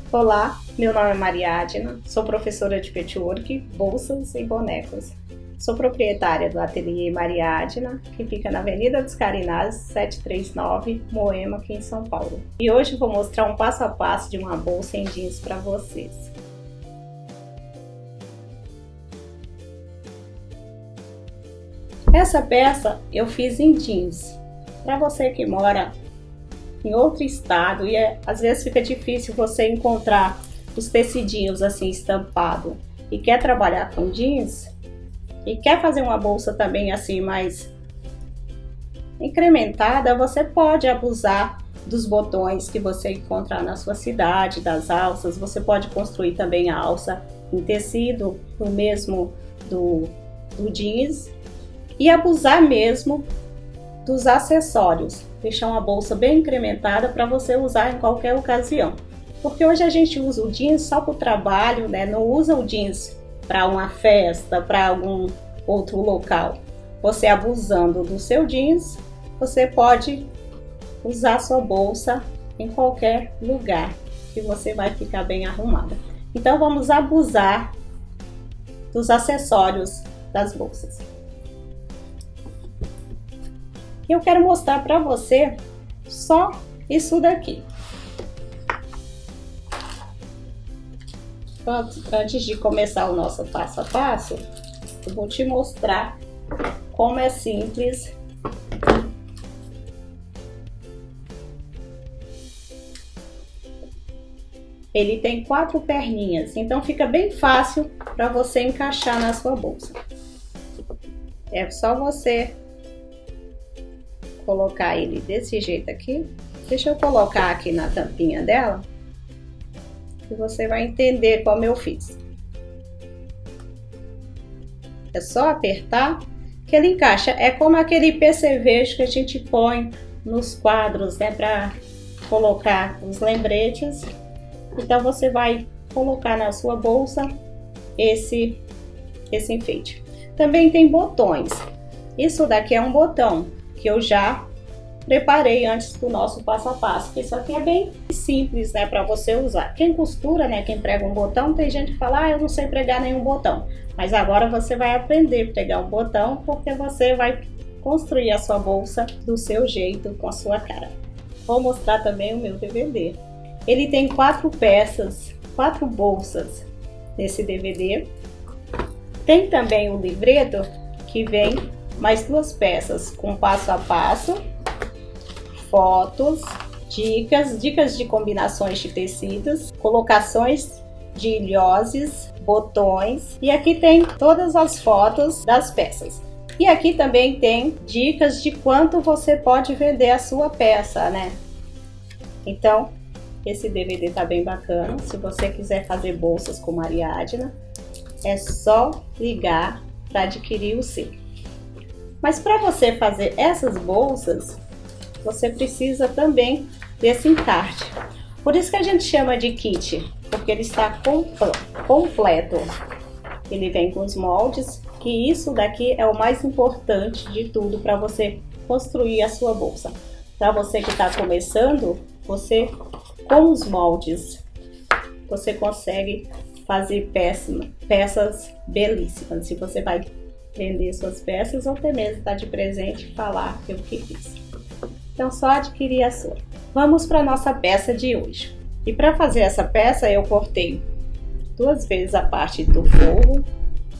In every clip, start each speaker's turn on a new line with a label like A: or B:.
A: Olá, meu nome é Mariadna, sou professora de patchwork, bolsas e bonecos. Sou proprietária do ateliê Mariadna, que fica na Avenida dos Carinás, 739, Moema, aqui em São Paulo. E hoje vou mostrar um passo a passo de uma bolsa em jeans para vocês. Essa peça eu fiz em jeans. Para você que mora em outro estado e às vezes fica difícil você encontrar os tecidinhos assim estampado e quer trabalhar com jeans e quer fazer uma bolsa também assim mais incrementada, você pode abusar dos botões que você encontrar na sua cidade, das alças. Você pode construir também a alça em tecido, o mesmo do jeans, e abusar mesmo dos acessórios, deixar uma bolsa bem incrementada para você usar em qualquer ocasião. Porque hoje a gente usa o jeans só para o trabalho, né? Não usa o jeans para uma festa, para algum outro local. Você abusando do seu jeans, você pode usar sua bolsa em qualquer lugar que você vai ficar bem arrumada. Então vamos abusar dos acessórios das bolsas. Eu quero mostrar para você só isso daqui. Antes de começar o nosso passo a passo, eu vou te mostrar como é simples ele tem 4 perninhas, então fica bem fácil para você encaixar na sua bolsa. É só você colocar ele desse jeito aqui. Deixa eu colocar aqui na tampinha dela e você vai entender como eu fiz. É só apertar que ele encaixa. É como aquele percevejo que a gente põe nos quadros, né, para colocar os lembretes. Então você vai colocar na sua bolsa esse enfeite. Também tem botões. Isso daqui é um botão que eu já preparei antes do nosso passo a passo. Isso aqui é bem simples, né, para você usar. Quem costura, né, quem prega um botão, tem gente que fala, eu não sei pregar nenhum botão. Mas agora você vai aprender a pregar um botão, porque você vai construir a sua bolsa do seu jeito, com a sua cara. Vou mostrar também o meu DVD. Ele tem 4 peças, 4 bolsas nesse DVD. Tem também o livreto que vem mais 2 peças com passo a passo, fotos, dicas de combinações de tecidos, colocações de ilhoses, botões, e aqui tem todas as fotos das peças. E aqui também tem dicas de quanto você pode vender a sua peça, né? Então, esse DVD tá bem bacana. Se você quiser fazer bolsas com Mariadna, é só ligar para adquirir o seu. Mas para você fazer essas bolsas, você precisa também desse encarte. Por isso que a gente chama de kit, porque ele está completo. Ele vem com os moldes, que isso daqui é o mais importante de tudo para você construir a sua bolsa. Para você que está começando, você com os moldes, você consegue fazer peças belíssimas. Se você vai vender suas peças ou até mesmo dar de presente e falar que eu que fiz. Então só adquirir a sua. Vamos para a nossa peça de hoje. E para fazer essa peça eu cortei 2 vezes a parte do forro,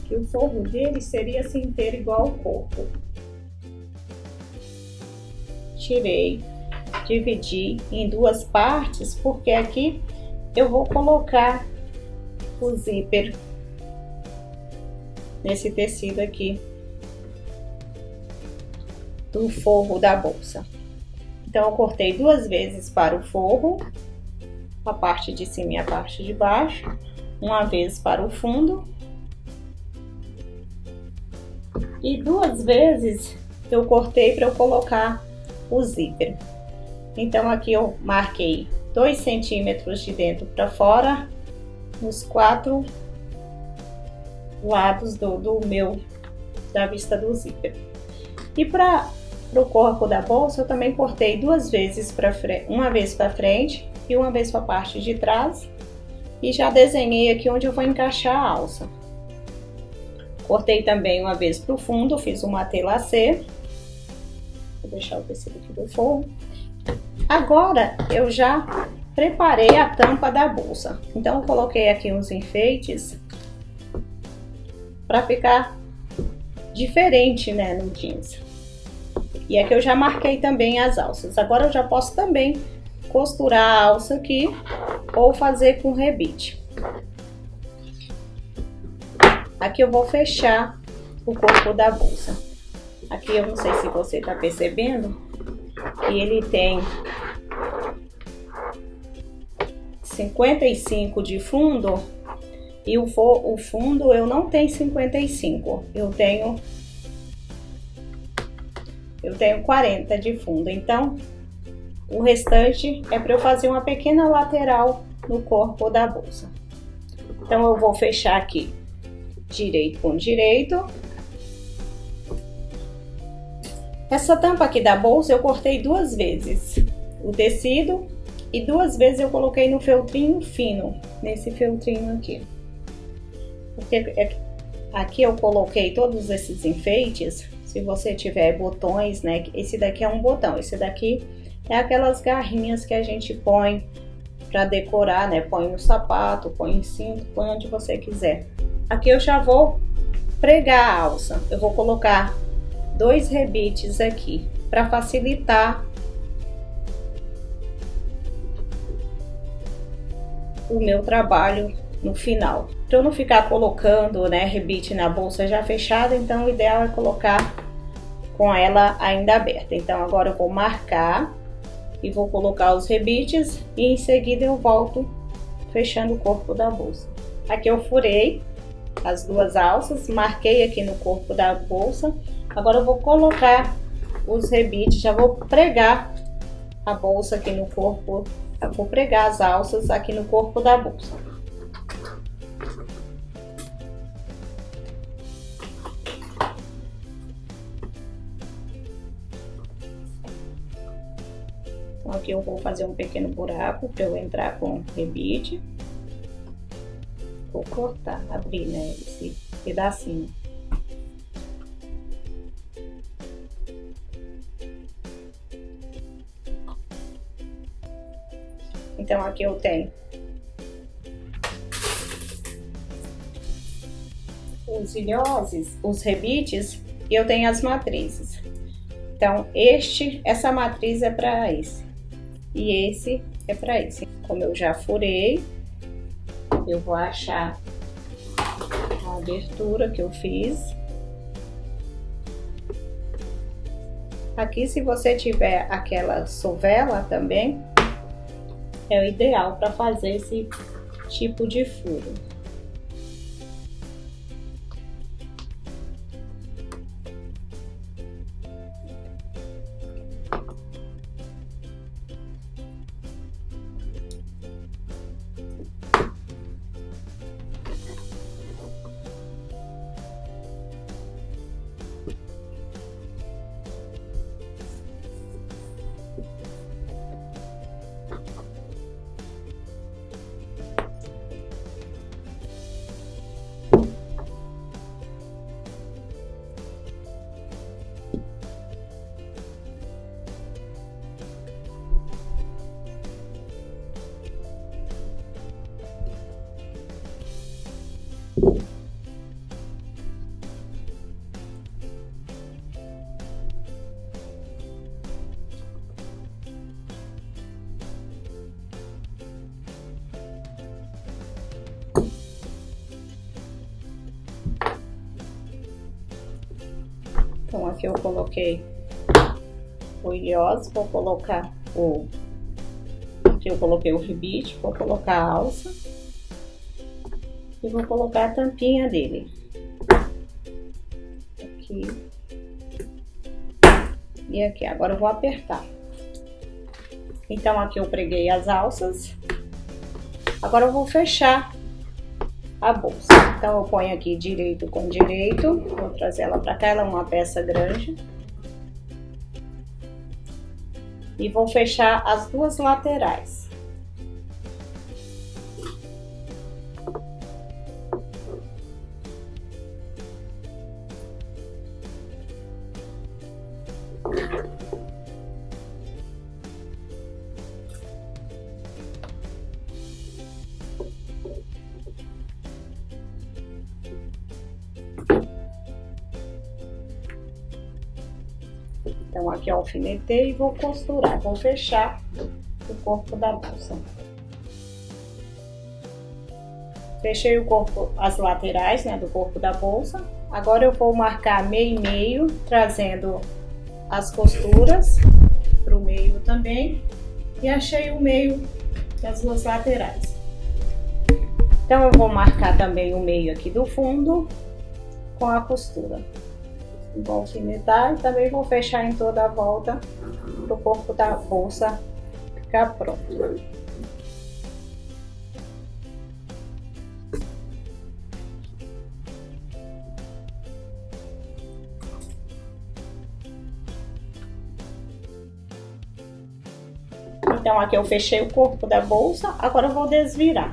A: que o forro dele seria assim inteiro igual ao corpo. Tirei, dividi em 2 partes, porque aqui eu vou colocar o zíper nesse tecido aqui do forro da bolsa. Então eu cortei 2 vezes para o forro, a parte de cima e a parte de baixo, uma vez para o fundo e 2 vezes eu cortei para eu colocar o zíper. Então aqui eu marquei 2 centímetros de dentro para fora nos 4 lados da vista do zíper. E para o corpo da bolsa eu também cortei 2 vezes para frente, uma vez para frente e uma vez para a parte de trás, E já desenhei aqui onde eu vou encaixar a alça. Cortei também uma vez pro fundo, fiz um matê lacê. Vou deixar o tecido aqui do forro. Agora eu já preparei a tampa da bolsa. Então eu coloquei aqui uns enfeites para ficar diferente, né, no jeans. E aqui eu já marquei também as alças. Agora eu já posso também costurar a alça aqui ou fazer com rebite. Aqui eu vou fechar o corpo da bolsa. Aqui eu não sei se você tá percebendo que ele tem 55 de fundo e o fundo eu não tenho 55, eu tenho 40 de fundo. Então o restante é para eu fazer uma pequena lateral no corpo da bolsa. Então eu vou fechar aqui direito com direito. Essa tampa aqui da bolsa eu cortei 2 vezes o tecido e 2 vezes eu coloquei no feltrinho fino, nesse feltrinho aqui. Porque aqui eu coloquei todos esses enfeites. Se você tiver botões, né? Esse daqui é um botão, esse daqui é aquelas garrinhas que a gente põe para decorar, né? Põe no sapato, põe em cinto, põe onde você quiser. Aqui eu já vou pregar a alça. Eu vou colocar 2 rebites aqui para facilitar o meu trabalho no final. Para eu não ficar colocando, né, rebite na bolsa já fechada, então o ideal é colocar com ela ainda aberta. Então agora eu vou marcar e vou colocar os rebites e em seguida eu volto fechando o corpo da bolsa. Aqui eu furei as 2 alças, marquei aqui no corpo da bolsa. Agora eu vou colocar os rebites, já vou pregar a bolsa aqui no corpo, eu vou pregar as alças aqui no corpo da bolsa. Então aqui eu vou fazer um pequeno buraco para eu entrar com rebite. Vou cortar, abrir, né, esse pedacinho. Então aqui eu tenho os ilhoses, os rebites e eu tenho as matrizes. Então essa matriz é para esse e esse é para esse. Como eu já furei, eu vou achar a abertura que eu fiz. Aqui, se você tiver aquela sovela também, é o ideal para fazer esse tipo de furo. Então aqui eu coloquei o ilhós, vou colocar aqui eu coloquei o rebite, vou colocar a alça e vou colocar a tampinha dele. Aqui e aqui. Agora eu vou apertar. Então aqui eu preguei as alças. Agora eu vou fechar a bolsa. Então eu ponho aqui direito com direito, vou trazer ela para cá, ela é uma peça grande. E vou fechar as 2 laterais. Então aqui eu alfinetei e vou costurar, vou fechar o corpo da bolsa. Fechei o corpo, as laterais, né, do corpo da bolsa. Agora eu vou marcar meio e meio, trazendo as costuras para o meio também. E achei o meio das duas laterais. Então eu vou marcar também o meio aqui do fundo com a costura. Vou alfinetar e também vou fechar em toda a volta para o corpo da bolsa ficar pronto. Então aqui eu fechei o corpo da bolsa, agora eu vou desvirar.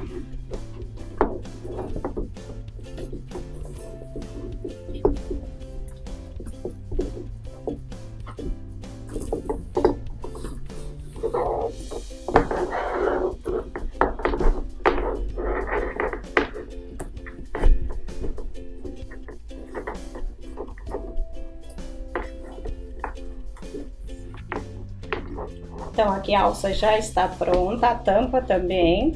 A: Então aqui a alça já está pronta, a tampa também.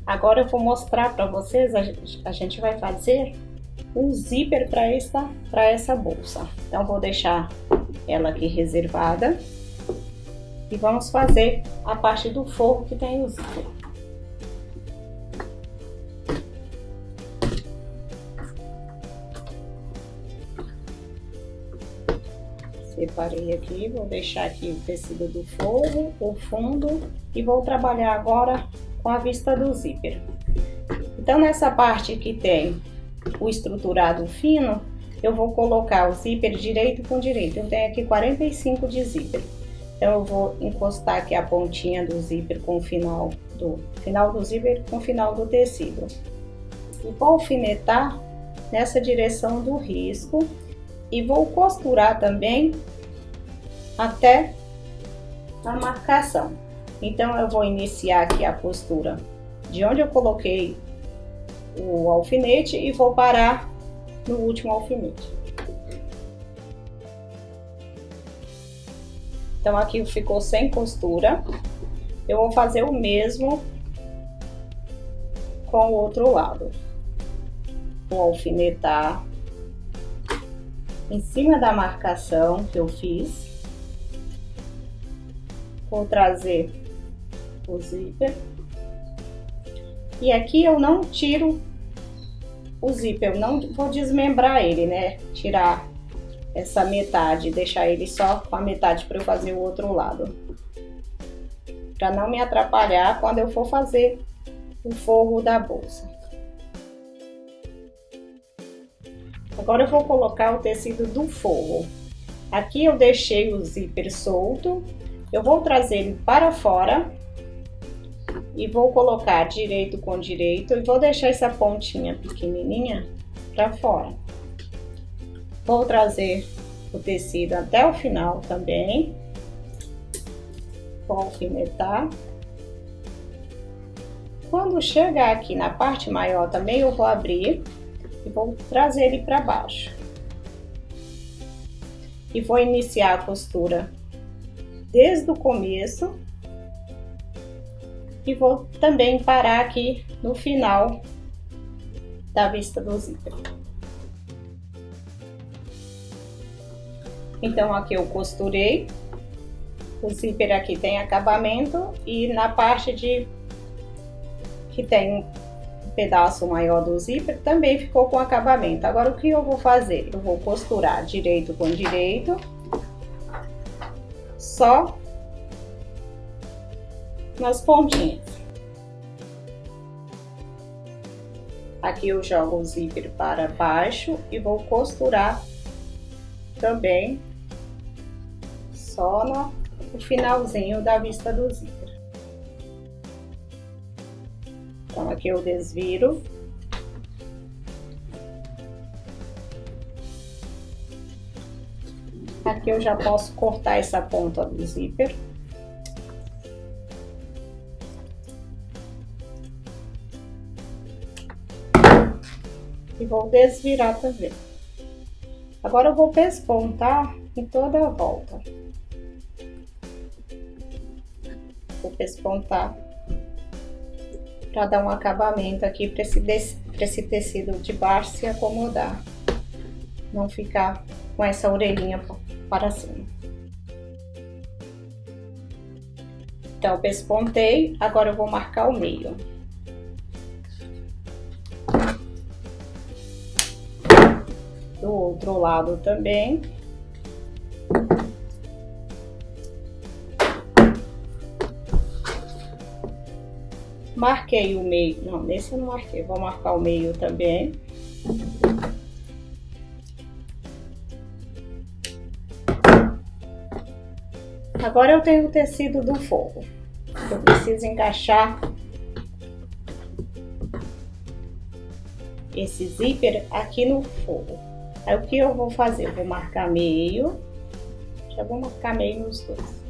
A: Agora eu vou mostrar para vocês, a gente vai fazer um zíper para essa bolsa. Então vou deixar ela aqui reservada e vamos fazer a parte do forro que tem o zíper. Separei aqui, vou deixar aqui o tecido do forro, o fundo e vou trabalhar agora com a vista do zíper. Então nessa parte que tem o estruturado fino, eu vou colocar o zíper direito com direito. Eu tenho aqui 45 de zíper. Então eu vou encostar aqui a pontinha do zíper com o final do zíper com o final do tecido. E vou alfinetar nessa direção do risco e vou costurar também até a marcação. Então eu vou iniciar aqui a costura de onde eu coloquei o alfinete e vou parar no último alfinete. Então aqui ficou sem costura. Eu vou fazer o mesmo com o outro lado. Vou alfinetar em cima da marcação que eu fiz. Vou trazer o zíper. E aqui eu não tiro o zíper, eu não vou desmembrar ele, né? Tirar essa metade, deixar ele só com a metade para eu fazer o outro lado. Para não me atrapalhar quando eu for fazer o forro da bolsa. Agora eu vou colocar o tecido do forro. Aqui eu deixei o zíper solto. Eu vou trazer ele para fora e vou colocar direito com direito e vou deixar essa pontinha pequenininha para fora. Vou trazer o tecido até o final também. Vou alfinetar. Quando chegar aqui na parte maior também eu vou abrir e vou trazer ele para baixo. E vou iniciar a costura desde o começo e vou também parar aqui no final da vista do zíper. Então aqui eu costurei, o zíper aqui tem acabamento e na parte que tem um pedaço maior do zíper também ficou com acabamento. Agora o que eu vou fazer? Eu vou costurar direito com direito, só nas pontinhas. Aqui eu jogo o zíper para baixo e vou costurar também só no finalzinho da vista do zíper. Então aqui eu desviro. Aqui eu já posso cortar essa ponta do zíper. E vou desvirar também. Agora eu vou pespontar em toda a volta. Vou pespontar para dar um acabamento aqui para esse tecido de baixo se acomodar, não ficar com essa orelhinha para cima. Então, pespontei, agora eu vou marcar o meio. Do outro lado também. Marquei o meio, não, nesse eu não marquei, vou marcar o meio também. Agora eu tenho o tecido do forro. Eu preciso encaixar esse zíper aqui no forro. Aí o que eu vou fazer? Eu vou marcar meio, já vou marcar meio nos dois.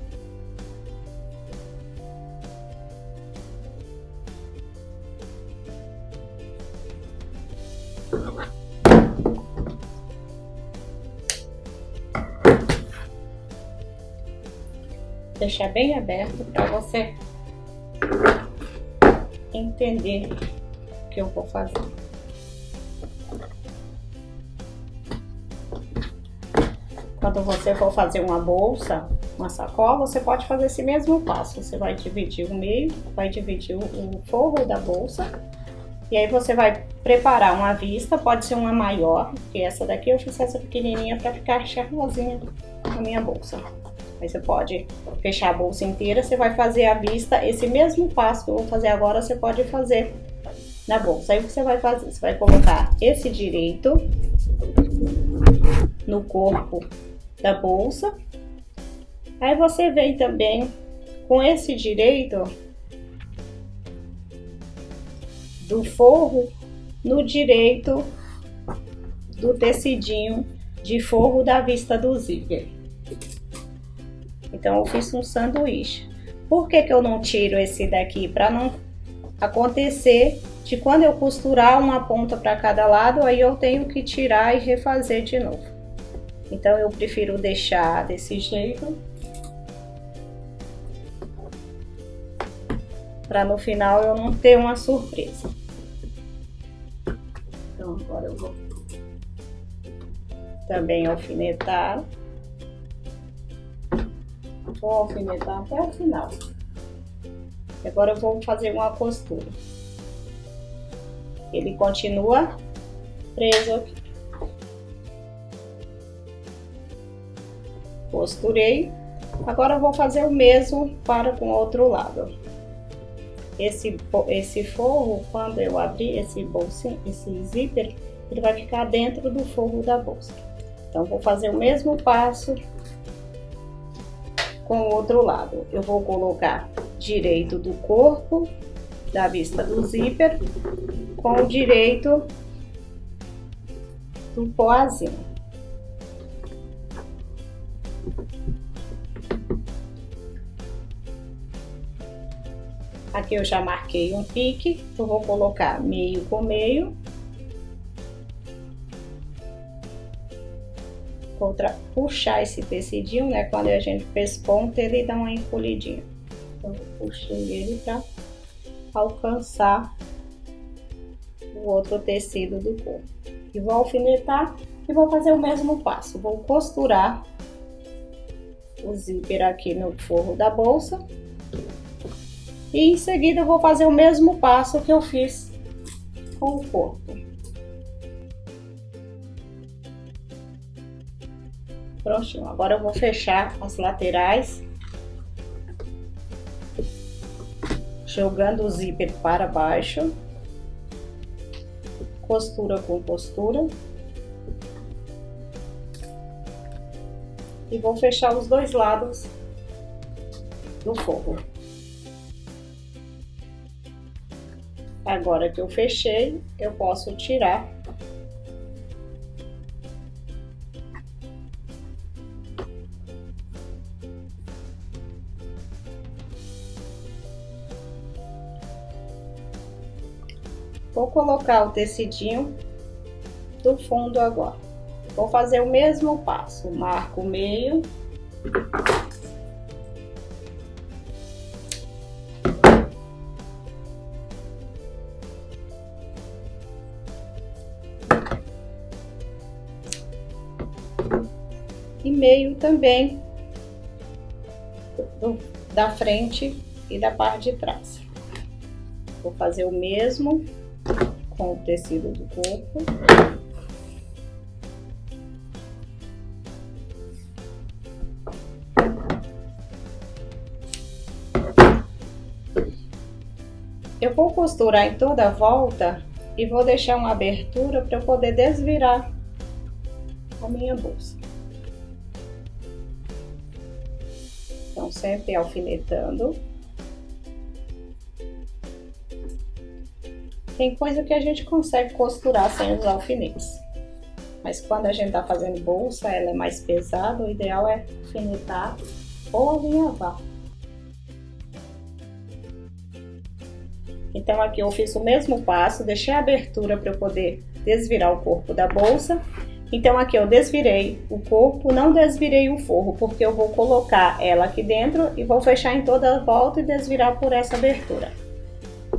A: Deixar bem aberto para você entender o que eu vou fazer. Quando você for fazer uma bolsa, uma sacola, você pode fazer esse mesmo passo. Você vai dividir o meio, vai dividir o forro da bolsa. E aí você vai preparar uma vista, pode ser uma maior, porque essa daqui eu fiz essa pequenininha para ficar charmosinha na minha bolsa. Aí você pode fechar a bolsa inteira, você vai fazer a vista, esse mesmo passo que eu vou fazer agora, você pode fazer na bolsa. Aí o que você vai fazer? Você vai colocar esse direito no corpo da bolsa. Aí você vem também com esse direito do forro no direito do tecidinho de forro da vista do zíper. Então eu fiz um sanduíche. Por que que eu não tiro esse daqui? Para não acontecer de quando eu costurar uma ponta para cada lado, aí eu tenho que tirar e refazer de novo. Então eu prefiro deixar desse jeito, para no final eu não ter uma surpresa. Então agora eu vou também alfinetar. Vou alfinetar até o final. Agora eu vou fazer uma costura. Ele continua preso aqui. Costurei. Agora eu vou fazer o mesmo para com o outro lado. Esse forro, quando eu abrir esse bolsinho, esse zíper, ele vai ficar dentro do forro da bolsa. Então vou fazer o mesmo passo com o outro lado. Eu vou colocar direito do corpo da vista do zíper com o direito do poazinho. Aqui eu já marquei um pique, eu vou colocar meio com meio. Vou puxar esse tecidinho, né? Quando a gente pesponta, ele dá uma encolhidinha. Então, eu puxei ele para alcançar o outro tecido do corpo. E vou alfinetar e vou fazer o mesmo passo. Vou costurar o zíper aqui no forro da bolsa. E em seguida eu vou fazer o mesmo passo que eu fiz com o corpo. Prontinho, agora eu vou fechar as laterais, jogando o zíper para baixo, costura com costura, e vou fechar os dois lados do forro. Agora que eu fechei, eu posso tirar vou colocar o tecidinho do fundo agora. Vou fazer o mesmo passo, marco o meio. E meio também da frente e da parte de trás. Vou fazer o mesmo com o tecido do corpo. Eu vou costurar em toda a volta e vou deixar uma abertura para eu poder desvirar a minha bolsa. Então, sempre alfinetando. Tem coisa que a gente consegue costurar sem os alfinetes. Mas quando a gente tá fazendo bolsa, ela é mais pesada, o ideal é alfinetar ou alinhavar. Então aqui eu fiz o mesmo passo, deixei a abertura para eu poder desvirar o corpo da bolsa. Então aqui eu desvirei o corpo, não desvirei o forro, porque eu vou colocar ela aqui dentro e vou fechar em toda a volta e desvirar por essa abertura.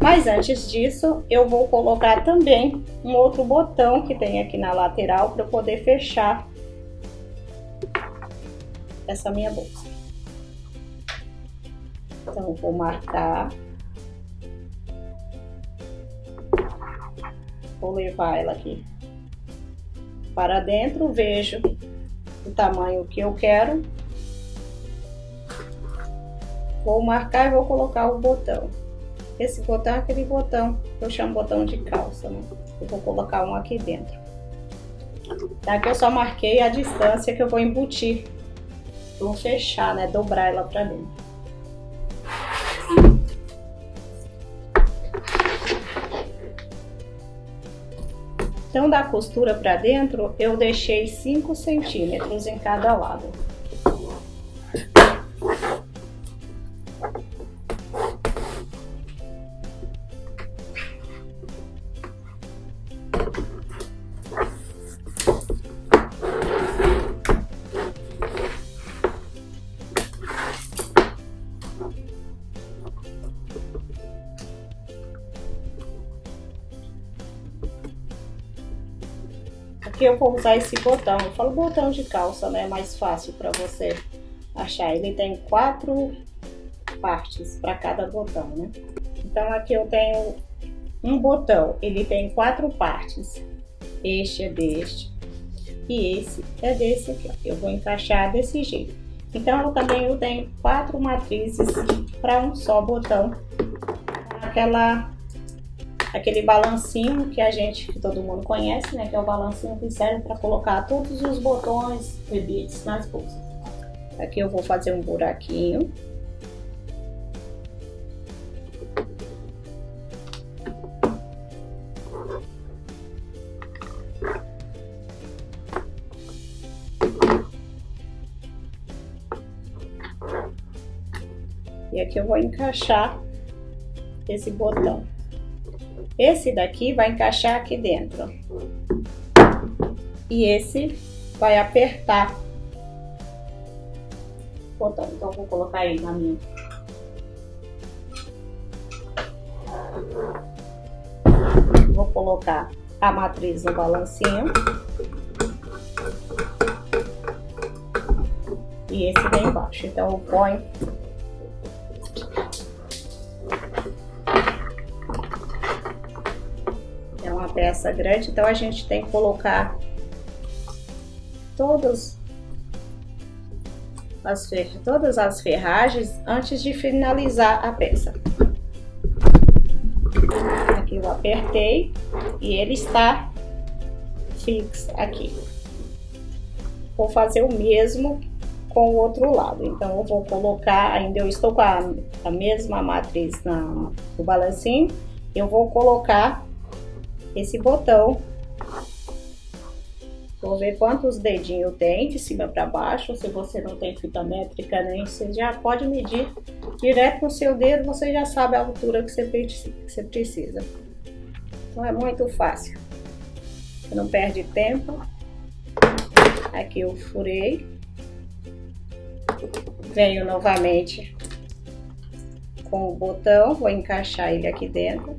A: Mas antes disso, eu vou colocar também um outro botão que tem aqui na lateral para eu poder fechar essa minha bolsa. Então eu vou marcar. Vou levar ela aqui para dentro, vejo o tamanho que eu quero. Vou marcar e vou colocar o botão. Esse botão é aquele botão que eu chamo botão de calça, né? Eu vou colocar um aqui dentro. Aqui eu só marquei a distância que eu vou embutir. Vou fechar, né? Dobrar ela para dentro. Então, da costura para dentro, eu deixei 5 centímetros em cada lado. Aqui eu vou usar esse botão, eu falo botão de calça, né? É mais fácil para você achar. Ele tem 4 partes para cada botão, né? Então aqui eu tenho um botão, ele tem 4 partes. Este é deste e esse é desse aqui, ó. Eu vou encaixar desse jeito. Então eu tenho 4 matrizes para um só botão. Aquele balancinho que todo mundo conhece, né? Que é o balancinho que serve para colocar todos os botões, rebites nas bolsas. Aqui eu vou fazer um buraquinho. E aqui eu vou encaixar esse botão. Esse daqui vai encaixar aqui dentro. E esse vai apertar o botão. Então, eu vou colocar aí na minha. Vou colocar a matriz no balancinho. E esse vem embaixo. Então, eu ponho. Peça grande, então a gente tem que colocar todas as ferragens antes de finalizar a peça. Aqui eu apertei e ele está fixo aqui. Vou fazer o mesmo com o outro lado, então eu vou colocar, ainda eu estou com a mesma matriz no balancinho, eu vou colocar esse botão. Vou ver quantos dedinhos tem de cima para baixo. Se você não tem fita métrica nem, você já pode medir direto no seu dedo, você já sabe a altura que você precisa. Então é muito fácil, você não perde tempo. Aqui eu furei. Venho novamente com o botão, vou encaixar ele aqui dentro.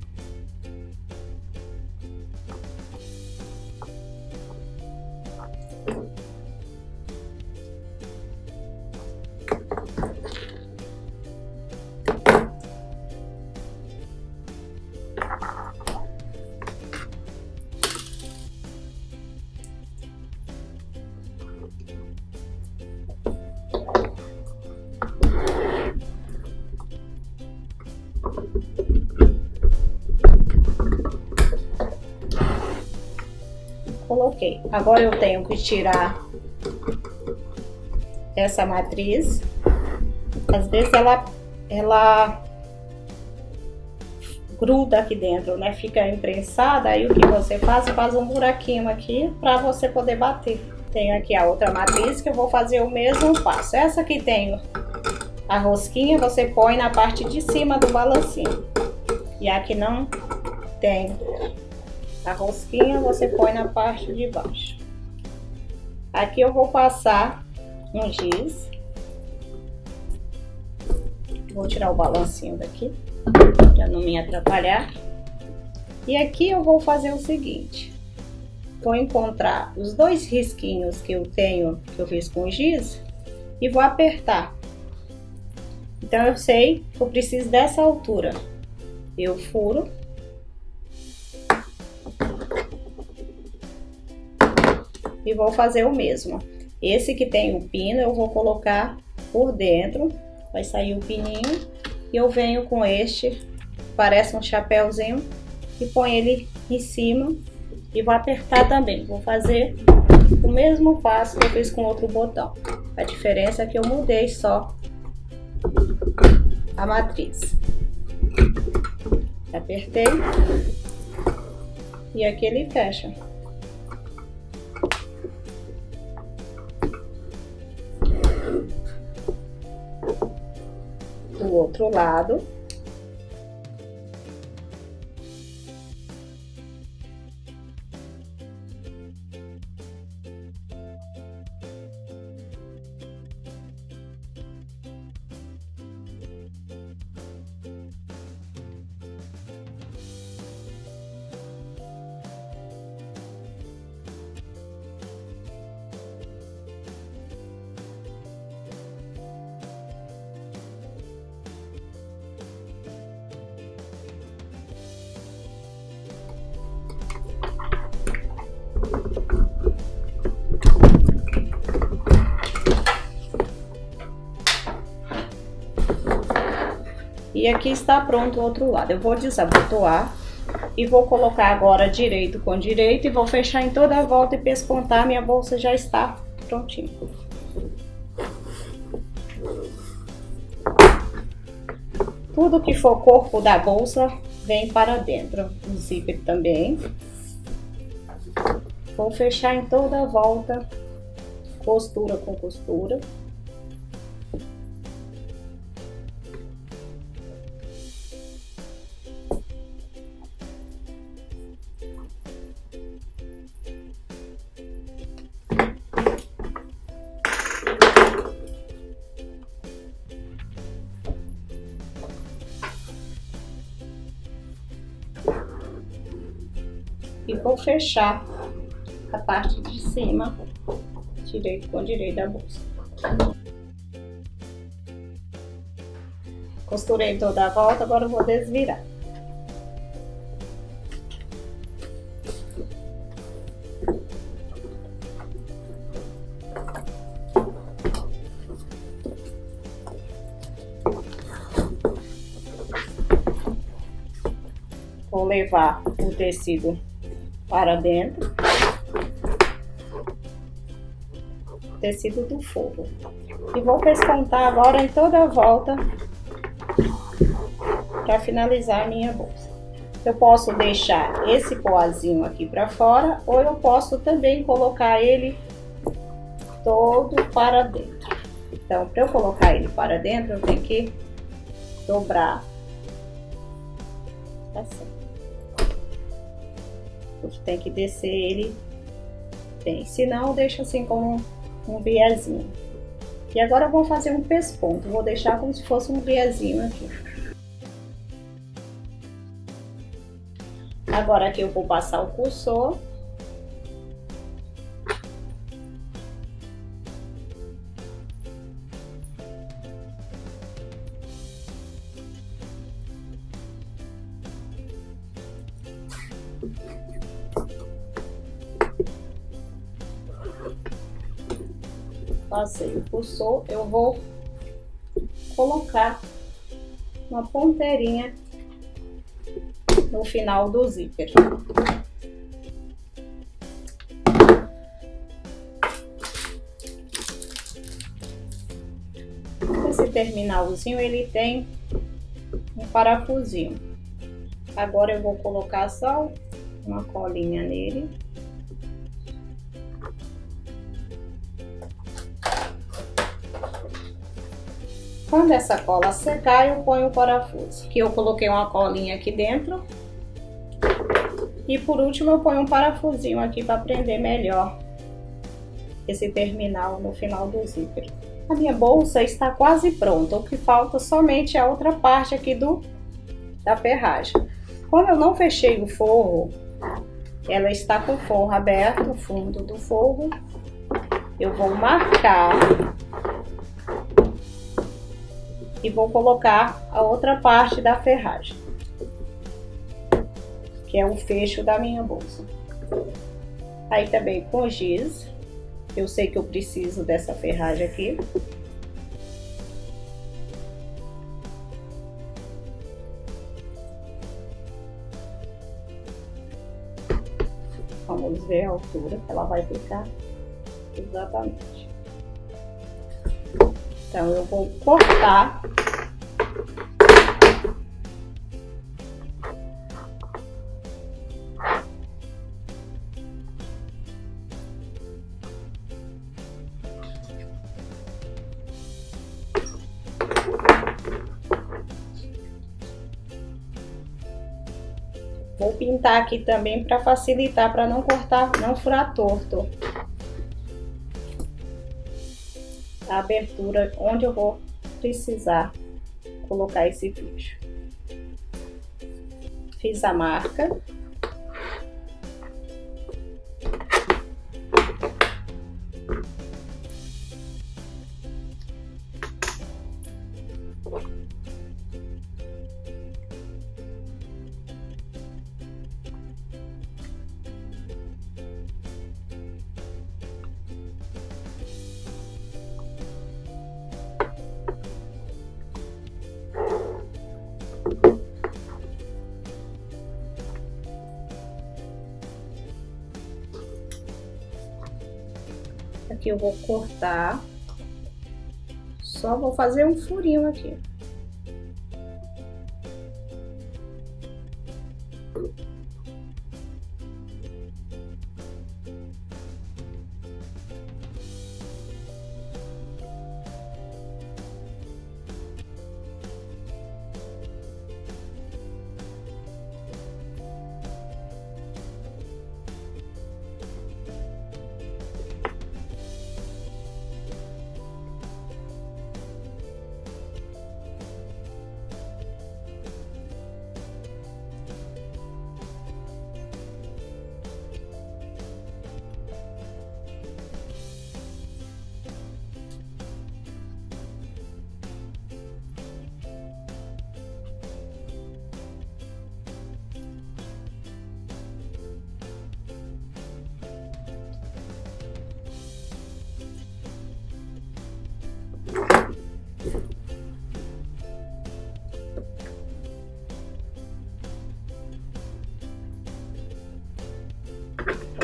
A: Coloquei. Agora eu tenho que tirar essa matriz. Às vezes ela gruda aqui dentro, né? Fica imprensada. Aí o que você faz? Faz um buraquinho aqui para você poder bater. Tenho aqui a outra matriz que eu vou fazer o mesmo passo. Essa aqui tenho a rosquinha, você põe na parte de cima do balancinho. E aqui não tem a rosquinha, você põe na parte de baixo. Aqui eu vou passar um giz. Vou tirar o balancinho daqui, para não me atrapalhar. E aqui eu vou fazer o seguinte. Vou encontrar os dois risquinhos que eu tenho, que eu fiz com giz, e vou apertar. Então eu sei que eu preciso dessa altura. Eu furo. E vou fazer o mesmo. Esse que tem o pino eu vou colocar por dentro. Vai sair o pininho. E eu venho com este, parece um chapéuzinho, e põe ele em cima. E vou apertar também. Vou fazer o mesmo passo que eu fiz com outro botão. A diferença é que eu mudei só a matriz. Apertei. E aqui ele fecha. Do outro lado. E aqui está pronto o outro lado. Eu vou desabotoar e vou colocar agora direito com direito e vou fechar em toda a volta e pespontar. Minha bolsa já está prontinha. Tudo que for corpo da bolsa vem para dentro. O zíper também. Vou fechar em toda a volta, costura com costura. E vou fechar a parte de cima, direito com direito da bolsa. Costurei toda a volta, agora eu vou desvirar. Vou levar o tecido para dentro, tecido do forro, e vou pespontar agora em toda a volta para finalizar a minha bolsa. Eu posso deixar esse poazinho aqui para fora, ou eu posso também colocar ele todo para dentro. Então, para eu colocar ele para dentro, eu tenho que dobrar assim. Tem que descer ele bem. Se não, deixa assim como um viezinho. E agora eu vou fazer um pesponto. Vou deixar como se fosse um viezinho aqui. Agora aqui eu vou passar o cursor. Passei o cursor, eu vou colocar uma ponteirinha no final do zíper. Esse terminalzinho ele tem um parafusinho. Agora eu vou colocar só uma colinha nele. Quando essa cola secar, eu ponho o parafuso. Aqui eu coloquei uma colinha aqui dentro. E por último eu ponho um parafusinho aqui para prender melhor esse terminal no final do zíper. A minha bolsa está quase pronta, o que falta somente a outra parte aqui da ferragem. Como eu não fechei o forro, ela está com o forro aberto, o fundo do forro. Eu vou marcar e vou colocar a outra parte da ferragem, que é o fecho da minha bolsa. Aí também com giz, eu sei que eu preciso dessa ferragem aqui. Vamos ver a altura que ela vai ficar exatamente. Então eu vou cortar Vou pintar aqui também para facilitar, para não cortar, não furar torto a abertura onde eu vou precisar colocar esse fecho. Fiz a marca. Aqui eu vou cortar, só vou fazer um furinho aqui.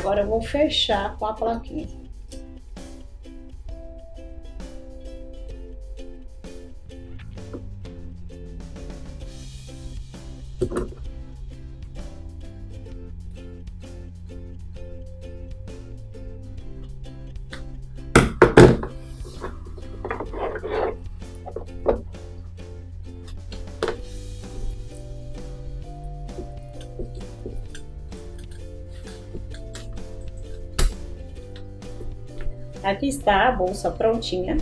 A: Agora eu vou fechar com a plaquinha. Aqui está a bolsa prontinha.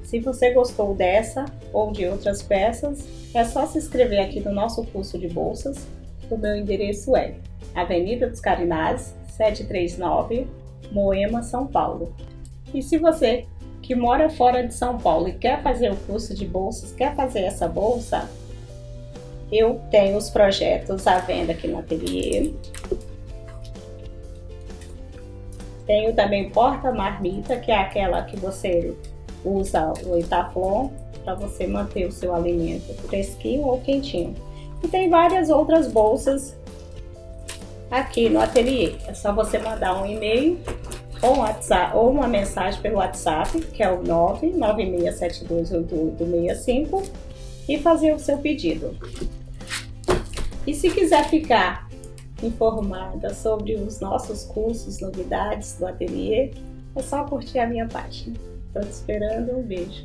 A: Se você gostou dessa ou de outras peças, é só se inscrever aqui no nosso curso de bolsas. O meu endereço é Avenida dos Carinás, 739, Moema, São Paulo. E se você que mora fora de São Paulo e quer fazer o curso de bolsas, quer fazer essa bolsa, eu tenho os projetos à venda aqui no ateliê. Tenho também porta-marmita, que é aquela que você usa o Itaflon para você manter o seu alimento fresquinho ou quentinho. E tem várias outras bolsas aqui no ateliê. É só você mandar um e-mail ou WhatsApp, ou uma mensagem pelo WhatsApp, que é o 996728865, e fazer o seu pedido. E se quiser ficar informada sobre os nossos cursos, novidades do ateliê, é só curtir a minha página. Estou te esperando, um beijo.